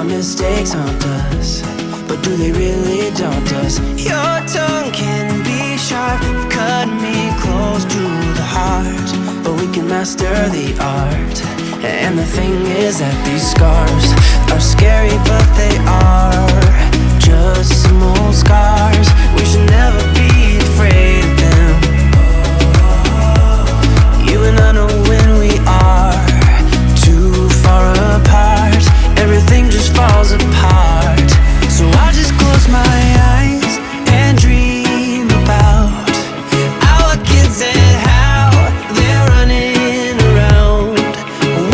our mistakes haunt us, but do they really daunt us? Your tongue can be sharp, cut me close to the heart, but we can master the art. And the thing is that these scars are scary, but they are just some old scars. We should never be afraid of them. You and I know when we are too far apart, everything just falls apart. So I just close my eyes and dream about our kids and how they're running around.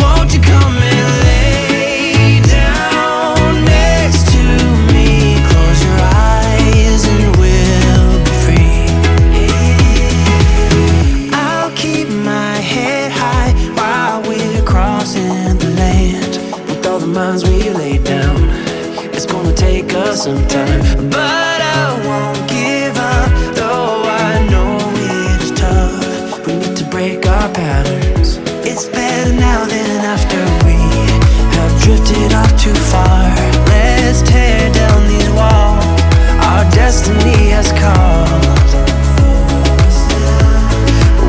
Won't you come and lay down next to me? Close your eyes and we'll be free. I'll keep my head high while we're crossing the land. With all the minds we laid down, it's gonna take us some time, but I won't give up, though I know it is tough. We need to break our patterns. It's better now than after we have drifted off too far. Let's tear down these walls our destiny has called.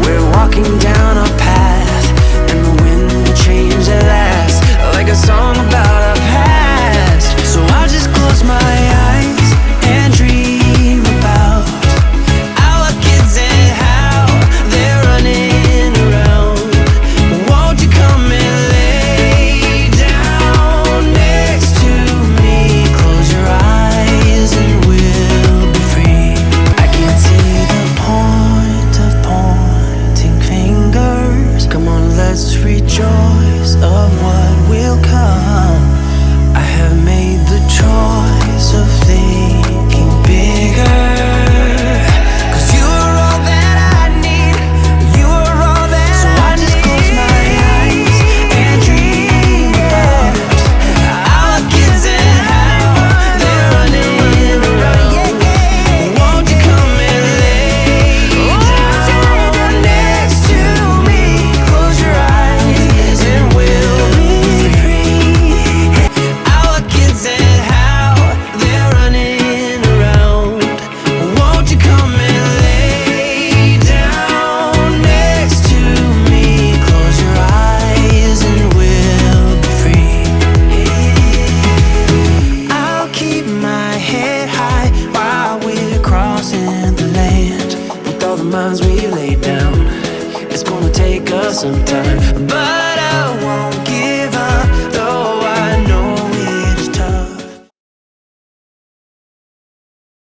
We're walking down a path, and the wind will change at last, like a song about our past. So I just close my eyes and dream about our kids and how they're running around. Won't you come and lay down next to me? Close your eyes and we'll be free. I can't see the point of pointing fingers. Come on, let's rejoice of what will come. I have made the choice of thinking bigger, 'cause you are all that I need. You are all that I need. So I just close my eyes and dream about our kids and how they're running around. Won't you come and lay down next to me? Close your eyes and we'll be free. Our kids and how they're running around. Won't you come and lay down next to me? Close your eyes and we'll be free. I'll keep my head high while we're crossing the land. With all the minds we laid down, it's gonna take us some time, but I won't give